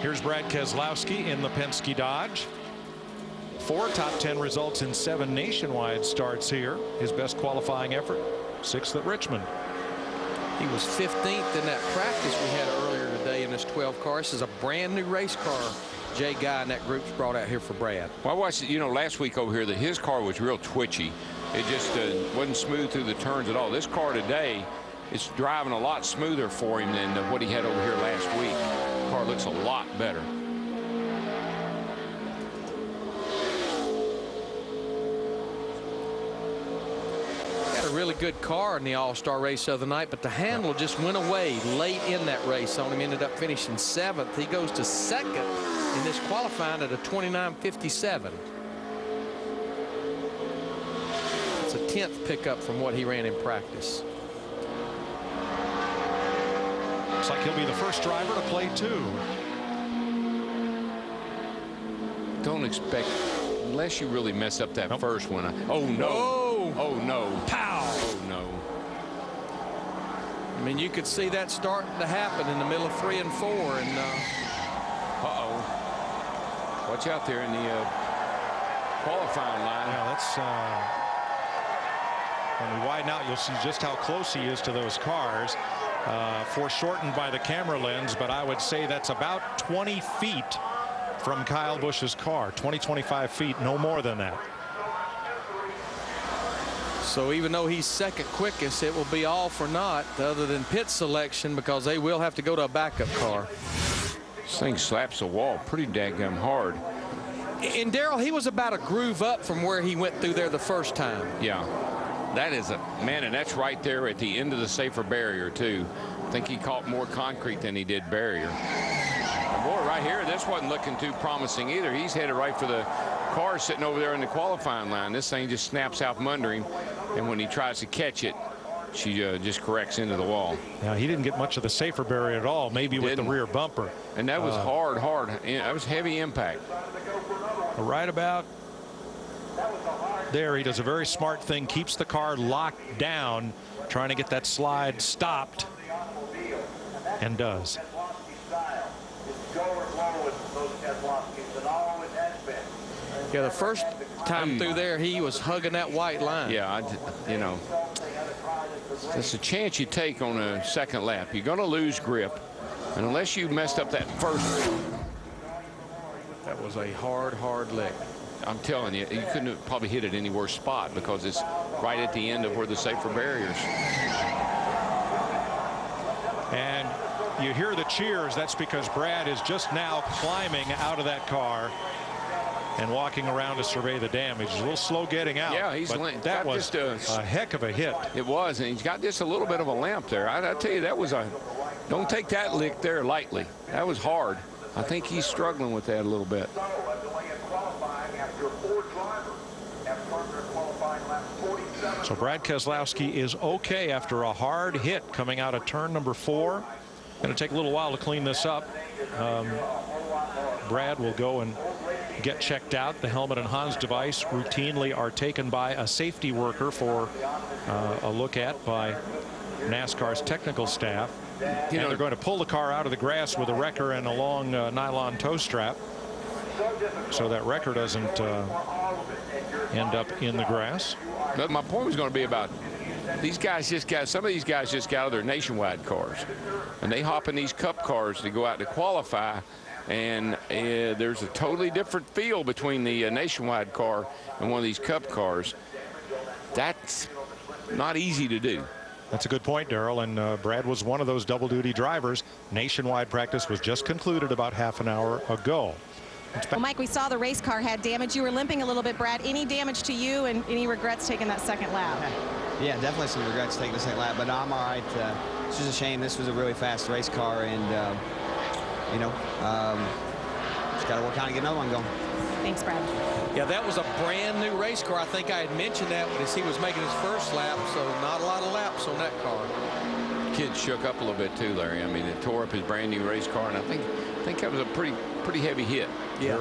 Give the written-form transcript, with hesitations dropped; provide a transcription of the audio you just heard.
Here's Brad Keselowski in the Penske Dodge. 4 top 10 results in 7 nationwide starts here. His best qualifying effort, 6th at Richmond. He was 15th in that practice we had earlier today in this 12 car. This is a brand new race car Jay Guy and that group's brought out here for Brad. Well, I watched, last week over here that his car was real twitchy. It just wasn't smooth through the turns at all. This car today is driving a lot smoother for him than what he had over here last week. The car looks a lot better. A really good car in the All-Star race the other night, but the handle just went away late in that race on him. Ended up finishing 7th. He goes to 2nd in this qualifying at a 29.57. It's a 10th pickup from what he ran in practice. Looks like he'll be the first driver to play 2. Don't expect, unless you really mess up that first one. Oh no. Oh no. Pow. Oh no. I mean, you could see that starting to happen in the middle of 3 and 4. And uh-oh. Watch out there in the qualifying line. Yeah, that's when we widen out, you'll see just how close he is to those cars. Foreshortened by the camera lens, but I would say that's about 20 feet from Kyle Busch's car. 25 feet, no more than that. so even though he's 2nd quickest, it will be all for naught other than pit selection, because they will have to go to a backup car. This thing slaps the wall pretty daggum hard. And Darrell, he was about a groove up from where he went through there the first time. Yeah, that is a man, and that's right there at the end of the safer barrier too. I think he caught more concrete than he did barrier. And boy, right here, this wasn't looking too promising either. He's headed right for the car sitting over there in the qualifying line. This thing just snaps out from under him, and when he tries to catch it, she just corrects into the wall. Now, he didn't get much of the safer barrier at all, maybe with the rear bumper. And that was hard. That was heavy impact. Right about there, he does a very smart thing, keeps the car locked down, trying to get that slide stopped, and does. Yeah, the first time through there, he was hugging that white line. Yeah, it's a chance you take on a second lap. You're going to lose grip, and unless you messed up that first. That was a hard lick. I'm telling you, you couldn't have probably hit it any worse spot, because it's right at the end of where the safer barriers. And you hear the cheers. That's because Brad is just now climbing out of that car and walking around to survey the damage. He's a little slow getting out. Yeah, that was a heck of a hit. It was, and he's got just a little bit of a limp there. I tell you, that was don't take that lick there lightly. That was hard. I think he's struggling with that a little bit. So Brad Keselowski is okay after a hard hit coming out of turn number 4. Going to take a little while to clean this up. Brad will go and get checked out. The helmet and Hans device routinely are taken by a safety worker for a look at by NASCAR's technical staff. They're going to pull the car out of the grass with a wrecker and a long nylon tow strap, so that wrecker doesn't end up in the grass. But my point was going to be about these guys some of these guys just got out of their nationwide cars, and they hop in these cup cars to go out to qualify, and there's a totally different feel between the nationwide car and one of these cup cars. That's not easy to do. That's a good point, Darrell, and Brad was one of those double-duty drivers. Nationwide practice was just concluded about half an hour ago. Well, Mike, we saw the race car had damage. You were limping a little bit, Brad. Any damage to you, and any regrets taking that second lap? Yeah, definitely some regrets taking the second lap, but I'm all right. It's just a shame. This was a really fast race car, and just got to work on to get another one going. Thanks, Brad. Yeah, that was a brand new race car. I think I had mentioned that as he was making his first lap, so not a lot of laps on that car. Kid shook up a little bit too, Larry. I mean, it tore up his brand new race car, and I think that was a pretty heavy hit. Yeah.